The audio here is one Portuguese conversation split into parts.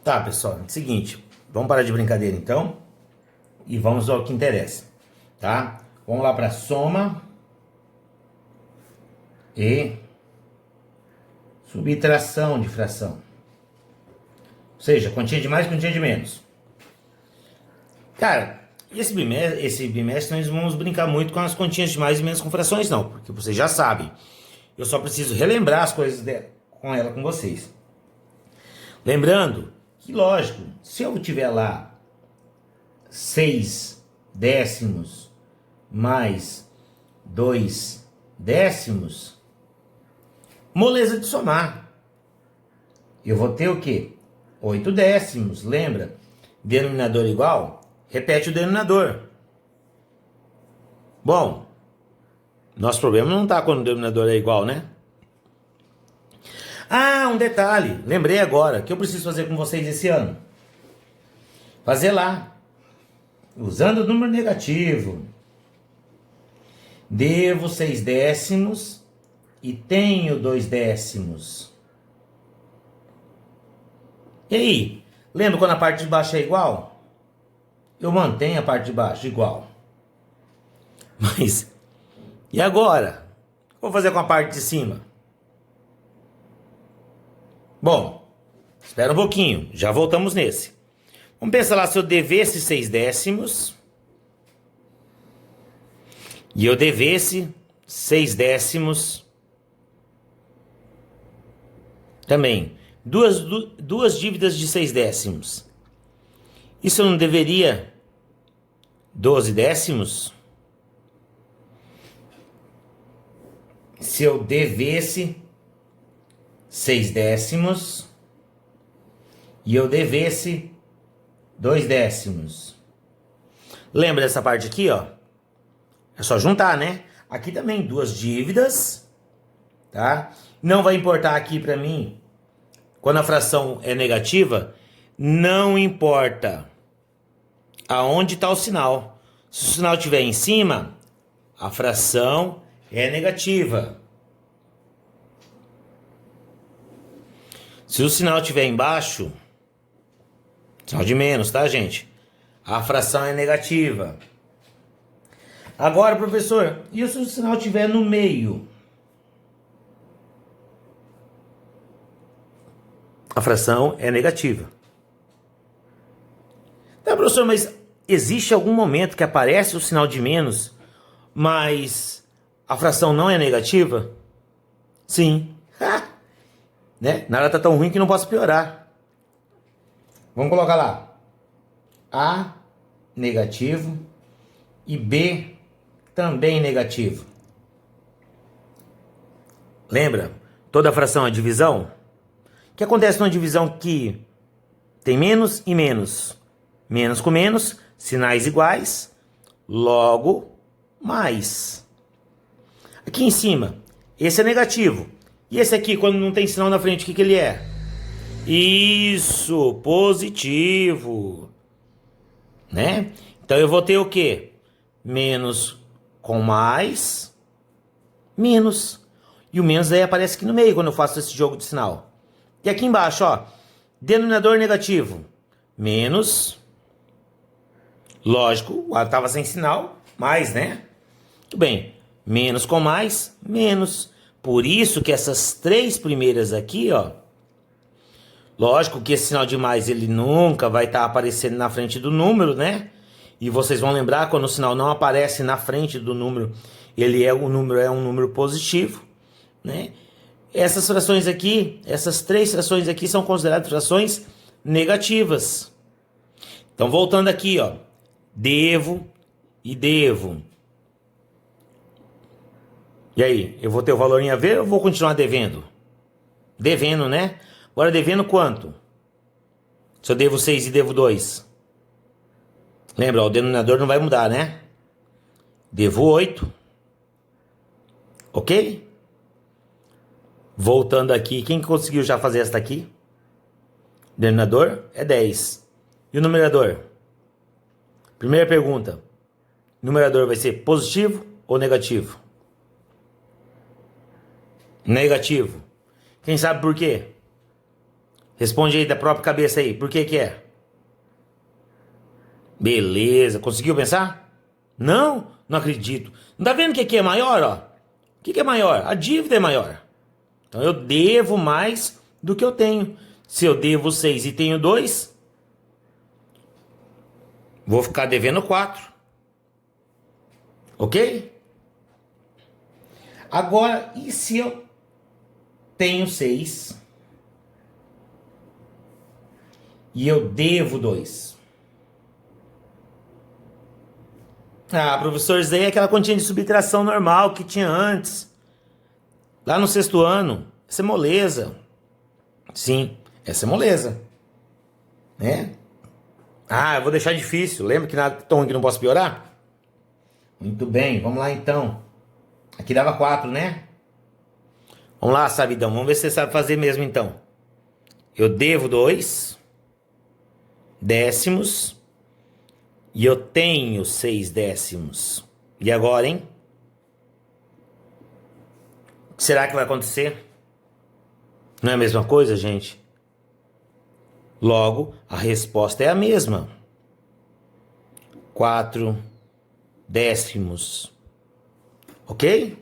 Tá, pessoal, é o seguinte, vamos parar de brincadeira então e vamos ao que interessa, tá? Vamos lá para soma e subtração de fração. Ou seja, quantia de mais, quantia de menos. Cara, esse bimestre nós vamos brincar muito com as continhas de mais e menos com frações não, porque vocês já sabem. Eu só preciso relembrar as coisas com vocês. Lembrando que, lógico, se eu tiver lá 6 décimos mais 2 décimos, moleza de somar. Eu vou ter o quê? 8 décimos, lembra? Denominador igual? Repete o denominador. Bom, nosso problema não está quando o denominador é igual, né? Ah, um detalhe. Lembrei agora. O que eu preciso fazer com vocês esse ano? Fazer lá. Usando o número negativo. Devo 6 décimos e tenho 2 décimos. E aí? Lembra quando a parte de baixo é igual? Eu mantenho a parte de baixo igual. Mas, e agora? O que eu vou fazer com a parte de cima? Bom, espera um pouquinho, já voltamos nesse. Vamos pensar lá se eu devesse 6 décimos e eu devesse 6 décimos também. Duas dívidas de 6 décimos. Isso eu não deveria 12 décimos? Se eu devesse 6 décimos e eu devesse 2 décimos. Lembra dessa parte aqui, ó? É só juntar, né? Aqui também duas dívidas, tá? Não vai importar aqui pra mim, quando a fração é negativa, não importa aonde está o sinal. Se o sinal estiver em cima, a fração é negativa. Se o sinal estiver embaixo, sinal de menos, tá, gente? A fração é negativa. Agora, professor, e se o sinal estiver no meio? A fração é negativa. Tá, professor, mas existe algum momento que aparece o sinal de menos, mas a fração não é negativa? Sim. Né? Nada tá tão ruim que não possa piorar. Vamos colocar lá A negativo e B também negativo. Lembra? Toda fração é divisão? O que acontece numa divisão que tem menos e menos? Menos com menos, sinais iguais, logo mais. Aqui em cima, esse é negativo. E esse aqui, quando não tem sinal na frente, o que ele é? Isso, positivo. Né? Então eu vou ter o quê? Menos com mais, menos. E o menos aí aparece aqui no meio quando eu faço esse jogo de sinal. E aqui embaixo, ó, denominador negativo. Menos. Lógico, o A estava sem sinal, mais, né? Tudo bem. Menos com mais, menos. Por isso que essas três primeiras aqui, ó. Lógico que esse sinal de mais, ele nunca vai estar aparecendo na frente do número, né? E vocês vão lembrar, quando o sinal não aparece na frente do número, o número é um número positivo, né? Essas frações aqui, essas três frações aqui são consideradas frações negativas. Então, voltando aqui, ó. Devo e devo. E aí, eu vou ter o valor em haver ou vou continuar devendo? Devendo, né? Agora devendo quanto? Se eu devo 6 e devo 2. Lembra, ó, o denominador não vai mudar, né? Devo 8. Ok? Voltando aqui, quem conseguiu já fazer esta aqui? Denominador é 10. E o numerador? Primeira pergunta. O numerador vai ser positivo ou negativo? Negativo. Quem sabe por quê? Responde aí da própria cabeça aí. Por que que é? Beleza. Conseguiu pensar? Não? Não acredito. Não tá vendo que aqui é maior, ó? O que que é maior? A dívida é maior. Então eu devo mais do que eu tenho. Se eu devo 6 e tenho 2, vou ficar devendo 4. Ok? Agora, e se eu tenho 6 e eu devo 2? Ah, professor, isso daí é aquela continha de subtração normal que tinha antes. Lá no 6º ano. Essa é moleza. Sim, essa é moleza. Né? Ah, eu vou deixar difícil. Lembra que nada tão que não posso piorar? Muito bem, vamos lá então. Aqui dava 4, né? Vamos lá, sabidão. Vamos ver se você sabe fazer mesmo então. Eu devo 2 décimos e eu tenho 6 décimos. E agora, hein? O que será que vai acontecer? Não é a mesma coisa, gente? Logo, a resposta é a mesma. 4 décimos. Ok?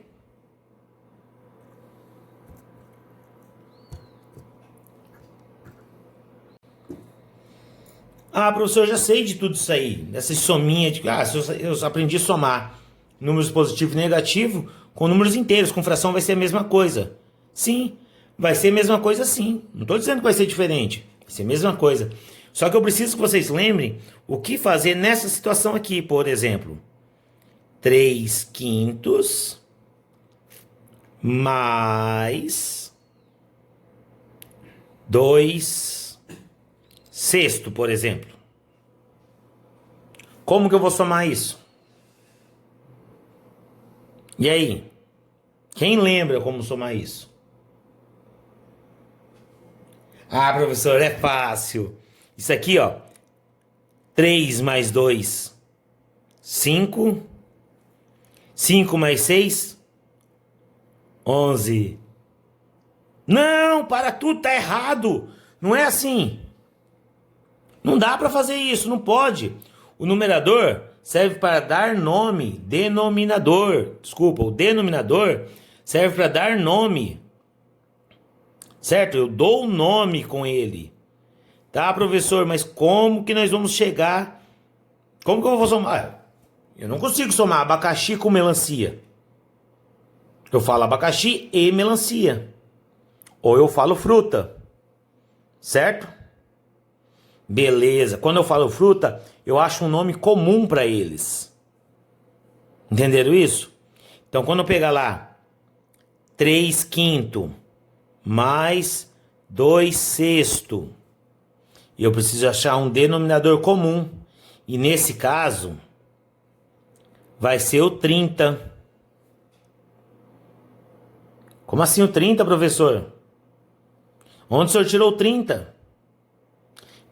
Ah, professor, eu já sei de tudo isso aí. Dessa sominha de... Ah, eu aprendi a somar números positivo e negativo com números inteiros. Com fração vai ser a mesma coisa. Sim, vai ser a mesma coisa sim. Não estou dizendo que vai ser diferente. Vai ser a mesma coisa. Só que eu preciso que vocês lembrem o que fazer nessa situação aqui, por exemplo. 3/5 mais 2/6, por exemplo. Como que eu vou somar isso? E aí? Quem lembra como somar isso? Ah, professor, é fácil. Isso aqui, ó. 3 mais 2, 5. 5 mais 6, 11. Não, para tudo, tá errado. Não é assim. Não dá para fazer isso, não pode. O numerador serve para dar nome, denominador. Desculpa, o denominador serve para dar nome. Certo? Eu dou o nome com ele. Tá, professor, mas como que nós vamos chegar? Como que eu vou somar? Eu não consigo somar abacaxi com melancia. Eu falo abacaxi e melancia. Ou eu falo fruta. Certo? Beleza. Quando eu falo fruta, eu acho um nome comum para eles. Entenderam isso? Então, quando eu pegar lá 3/5 mais 2/6, eu preciso achar um denominador comum. E nesse caso, vai ser o 30. Como assim o 30, professor? Onde o senhor tirou o 30?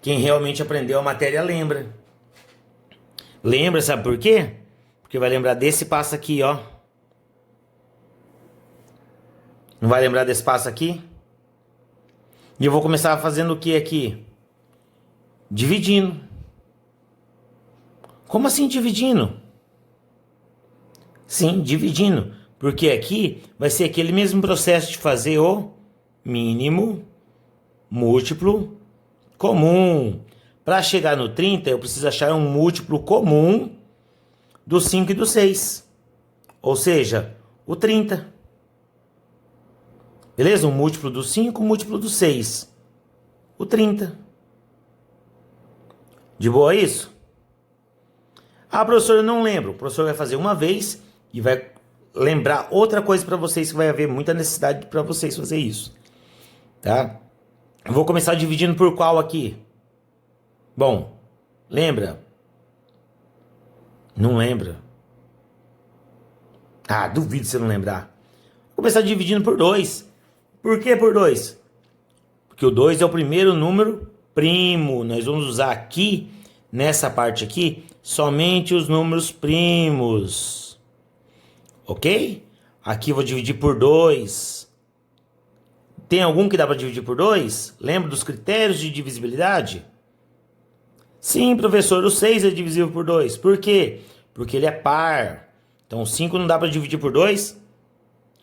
Quem realmente aprendeu a matéria lembra. Lembra, sabe por quê? Porque vai lembrar desse passo aqui, ó. Não vai lembrar desse passo aqui? E eu vou começar fazendo o que aqui? Dividindo. Como assim dividindo? Sim, dividindo. Porque aqui vai ser aquele mesmo processo de fazer o mínimo, múltiplo, comum. Para chegar no 30, eu preciso achar um múltiplo comum do 5 e do 6. Ou seja, o 30. Beleza? Um múltiplo do 5, um múltiplo do 6. O 30. De boa isso? Ah, professor, eu não lembro. O professor vai fazer uma vez e vai lembrar outra coisa para vocês, que vai haver muita necessidade para vocês fazer isso. Tá? Eu vou começar dividindo por qual aqui? Bom, lembra? Não lembra? Ah, duvido você não lembrar. Vou começar dividindo por 2. Por que por 2? Porque o 2 é o primeiro número primo. Nós vamos usar aqui, nessa parte aqui, somente os números primos. Ok? Aqui eu vou dividir por 2. Tem algum que dá para dividir por 2? Lembra dos critérios de divisibilidade? Sim, professor, o 6 é divisível por 2. Por quê? Porque ele é par. Então, o 5 não dá para dividir por 2.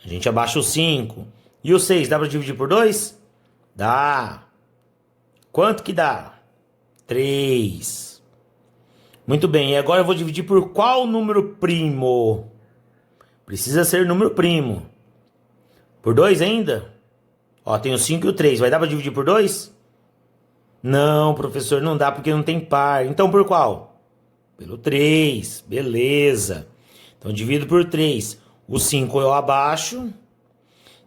A gente abaixa o 5. E o 6 dá para dividir por 2? Dá. Quanto que dá? 3. Muito bem, e agora eu vou dividir por qual número primo? Precisa ser número primo. Por 2 ainda? Ó, tem o 5 e o 3. Vai dar para dividir por 2? Não, professor, não dá porque não tem par. Então por qual? Pelo 3. Beleza. Então divido por 3. O 5 eu abaixo.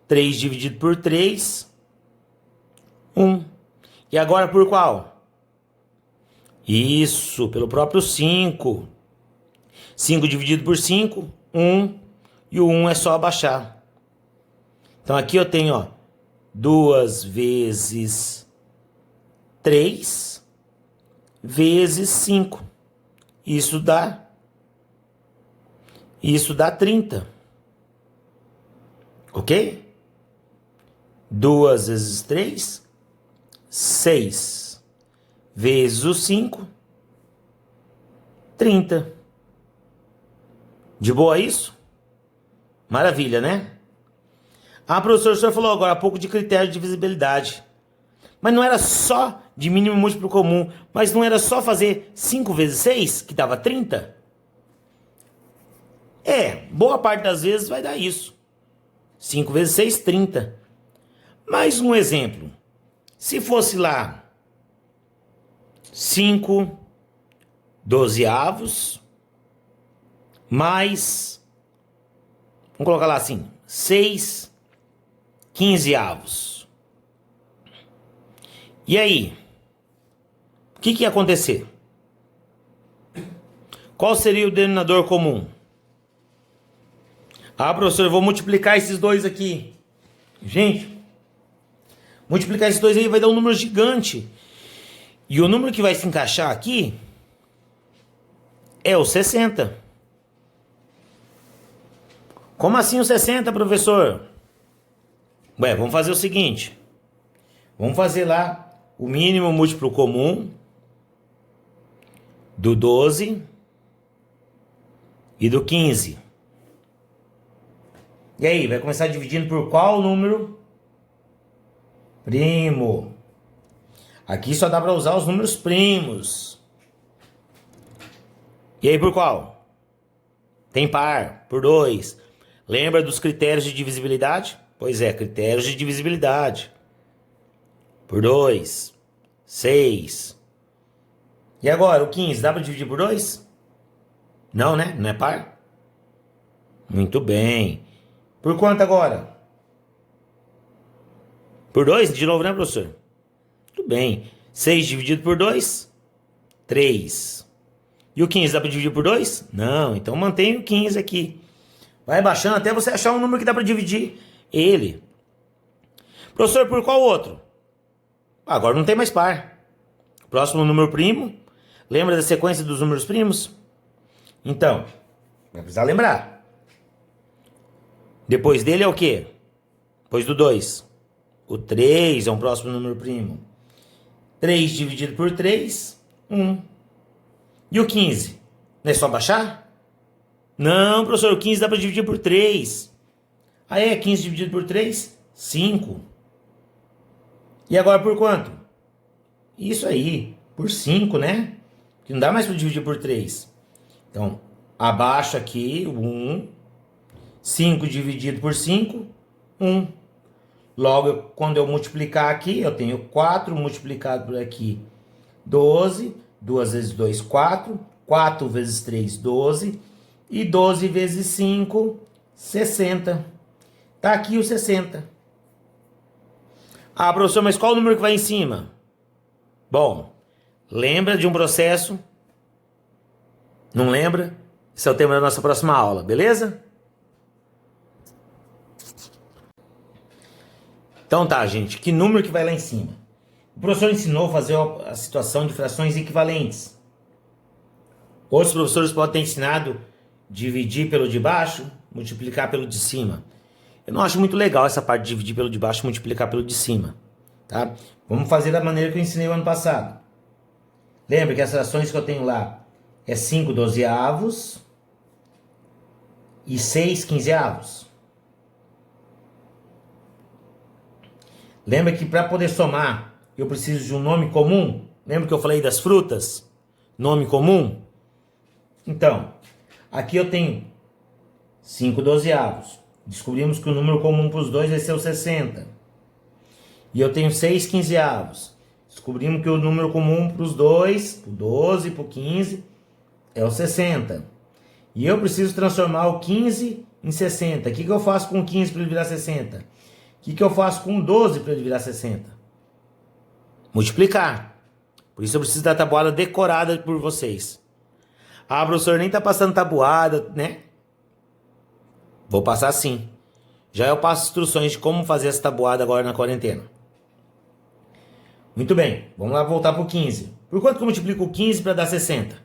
3 dividido por 3. 1. E agora por qual? Isso, pelo próprio 5. 5 dividido por 5, 1. E o 1 é só abaixar. Então aqui eu tenho, ó, 2 vezes 3 vezes 5. Isso dá 30. Ok? 2 vezes 3, 6. Vezes o 5, 30. De boa isso? Maravilha, né? Ah, professor, o senhor falou agora há pouco de critério de divisibilidade. Mas não era só de mínimo múltiplo comum, mas não era só fazer 5 vezes 6, que dava 30? Boa parte das vezes vai dar isso. 5 vezes 6, 30. Mais um exemplo. Se fosse lá 5 dozeavos mais, vamos colocar lá assim, 6 quinzeavos. E aí? O que ia acontecer? Qual seria o denominador comum? Ah, professor, eu vou multiplicar esses dois aqui. Gente, multiplicar esses dois aí vai dar um número gigante. E o número que vai se encaixar aqui é o 60. Como assim o 60, professor? Ué, vamos fazer o seguinte. Vamos fazer lá o mínimo múltiplo comum do 12 e do 15. E aí, vai começar dividindo por qual número? Primo. Aqui só dá para usar os números primos. E aí por qual? Tem par, por 2. Lembra dos critérios de divisibilidade? Pois é, critérios de divisibilidade. Por 2. 6. E agora, o 15, dá para dividir por 2? Não, né? Não é par? Muito bem. Por quanto agora? Por 2? De novo, né, professor? Tudo bem. 6 dividido por 2? 3. E o 15 dá para dividir por 2? Não, então mantém o 15 aqui. Vai baixando até você achar um número que dá para dividir ele. Professor, por qual outro? Agora não tem mais par. Próximo número primo. Lembra da sequência dos números primos? Então, vai precisar lembrar. Depois dele é o quê? Depois do 2. O 3 é um próximo número primo. 3 dividido por 3, 1. E o 15? Não é só baixar? Não, professor, o 15 dá para dividir por 3. Aí é 15 dividido por 3, 5. E agora por quanto? Isso aí, por 5, né? Que não dá mais para dividir por 3. Então, abaixo aqui, 1. 5 dividido por 5, 1. Logo, quando eu multiplicar aqui, eu tenho 4 multiplicado por aqui, 12. 2 vezes 2, 4. 4 vezes 3, 12. E 12 vezes 5, 60. Tá aqui o 60. Ah, professor, mas qual o número que vai em cima? Bom, lembra de um processo? Não lembra? Esse é o tema da nossa próxima aula, beleza? Então tá, gente, que número que vai lá em cima? O professor ensinou a fazer a situação de frações equivalentes. Outros professores podem ter ensinado dividir pelo de baixo, multiplicar pelo de cima. Eu não acho muito legal essa parte de dividir pelo de baixo e multiplicar pelo de cima, tá? Vamos fazer da maneira que eu ensinei o ano passado. Lembra que as frações que eu tenho lá é 5 dozeavos e 6 quinzeavos. Lembra que para poder somar, eu preciso de um nome comum? Lembra que eu falei das frutas? Nome comum? Então, aqui eu tenho 5 dozeavos. Descobrimos que o número comum para os dois vai ser o 60. E eu tenho 6 quinzeavos. Descobrimos que o número comum para os dois, para o 12 e para o 15, é o 60. E eu preciso transformar o 15 em 60. O que eu faço com o 15 para ele virar 60? O que eu faço com o 12 para ele virar 60? Multiplicar. Por isso eu preciso da tabuada decorada por vocês. Ah, professor, nem tá passando tabuada, né? Vou passar sim. Já eu passo instruções de como fazer essa tabuada agora na quarentena. Muito bem, vamos lá voltar para o 15. Por quanto que eu multiplico o 15 para dar 60?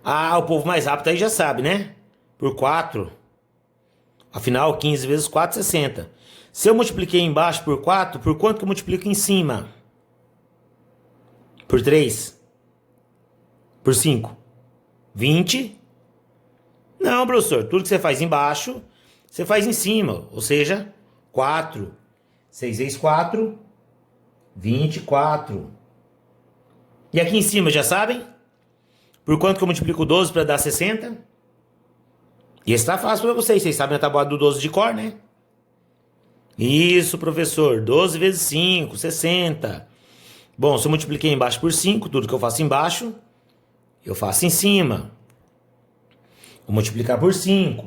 Ah, o povo mais rápido aí já sabe, né? Por 4. Afinal, 15 vezes 4, 60. Se eu multipliquei embaixo por 4, por quanto que eu multiplico em cima? Por 3. Por 5. 20. Não, professor. Tudo que você faz embaixo, você faz em cima. Ou seja, 4. 6 vezes 4, 24. E aqui em cima, já sabem? Por quanto que eu multiplico 12 para dar 60? E esse tá fácil para vocês. Vocês sabem a tabuada do 12 de cor, né? Isso, professor. 12 vezes 5, 60. Bom, se eu multipliquei embaixo por 5, tudo que eu faço embaixo, eu faço em cima. Vou multiplicar por 5.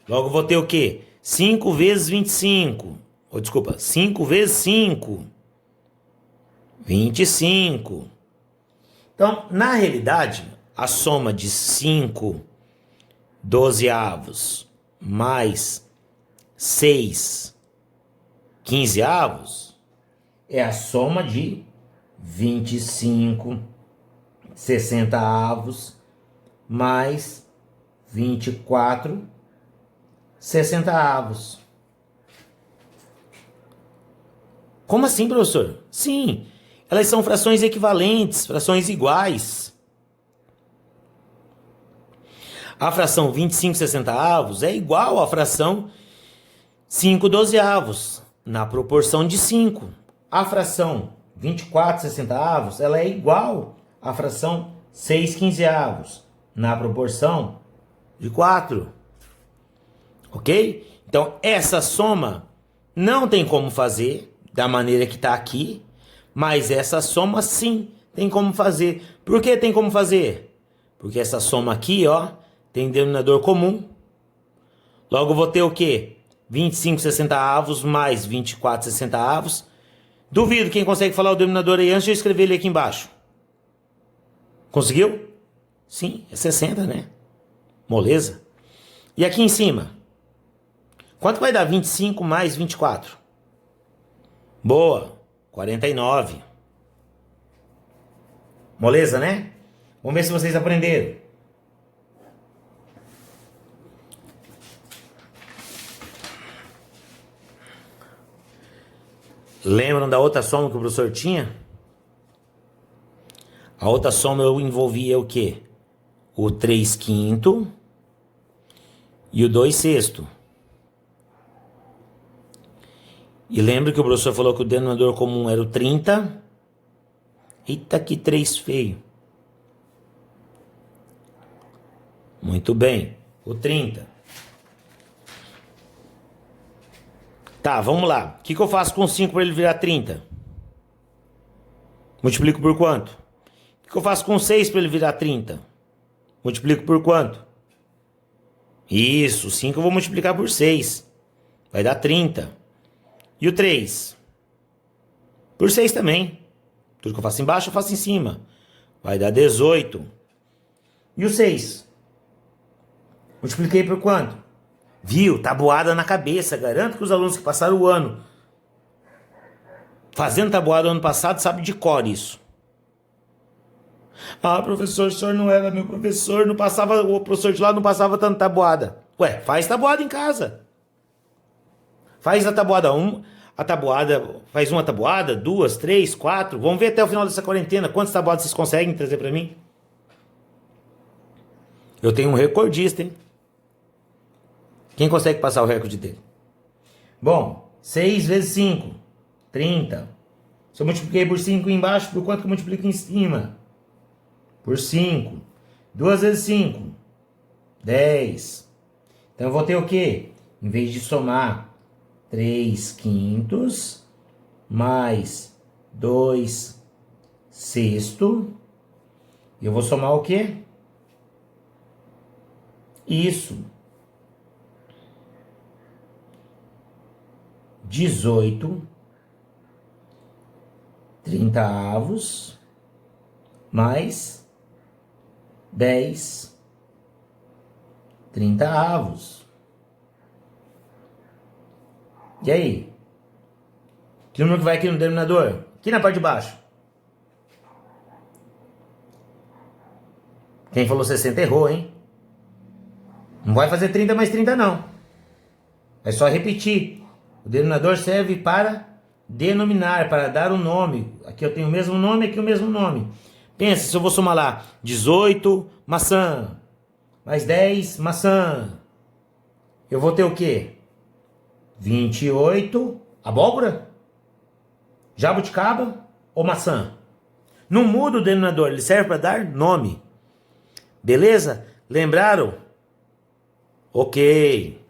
Logo vou ter o quê? 5 vezes 25. Ou desculpa, 5 vezes 5. 25. Então, na realidade, a soma de 5 dozeavos mais 6 quinzeavos é a soma de 25 sessentaavos mais 24 sessentaavos. Como assim, professor? Sim, elas são frações equivalentes, frações iguais. A fração 25 sessentaavos é igual à fração 5 dozeavos, na proporção de 5. A fração 24 sessentaavos, ela é igual à fração 6 quinzeavos, na proporção de 4. Ok? Então, essa soma não tem como fazer da maneira que está aqui, mas essa soma sim tem como fazer. Por que tem como fazer? Porque essa soma aqui, ó, tem denominador comum. Logo vou ter o quê? 25 sessentaavos mais 24 sessentaavos. Duvido quem consegue falar o denominador aí antes de eu escrever ele aqui embaixo. Conseguiu? Sim, é 60, né? Moleza. E aqui em cima? Quanto vai dar 25 mais 24? Boa, 49. Moleza, né? Vamos ver se vocês aprenderam. Lembram da outra soma que o professor tinha? A outra soma eu envolvia o quê? O 3 quinto e o 2 sexto. E lembra que o professor falou que o denominador comum era o 30? Eita, que 3 feio. Muito bem, o 30. Tá, vamos lá. O que eu faço com 5 para ele virar 30? Multiplico por quanto? O que eu faço com 6 para ele virar 30? Multiplico por quanto? Isso, 5 eu vou multiplicar por 6. Vai dar 30. E o 3? Por 6 também. Tudo que eu faço embaixo eu faço em cima. Vai dar 18. E o 6? Multipliquei por quanto? Viu? Tabuada na cabeça. Garanto que os alunos que passaram o ano fazendo tabuada ano passado sabem de cor isso. Ah, professor, o senhor não era meu professor. Não passava, o professor de lá não passava tanto tabuada. Ué, faz tabuada em casa. Faz a tabuada 1, faz uma tabuada, 2, 3, 4. Vamos ver até o final dessa quarentena quantas tabuadas vocês conseguem trazer para mim. Eu tenho um recordista, hein? Quem consegue passar o recorde dele? Bom, 6 vezes 5, 30. Se eu multipliquei por 5 embaixo, por quanto que eu multiplico em cima? Por 5. 2 vezes 5, 10. Então eu vou ter o quê? Em vez de somar 3 quintos mais 2 sexto, eu vou somar o quê? Isso. 18 30avos mais 10 30avos. E aí? Que número que vai aqui no denominador? Aqui na parte de baixo. Quem falou 60 errou, hein? Não vai fazer 30 mais 30 não. É só repetir. O denominador serve para denominar, para dar um nome. Aqui eu tenho o mesmo nome, aqui o mesmo nome. Pensa, se eu vou somar lá 18 maçã, mais 10 maçã, eu vou ter o quê? 28 abóbora? Jabuticaba ou maçã? Não muda o denominador, ele serve para dar nome. Beleza? Lembraram? Ok.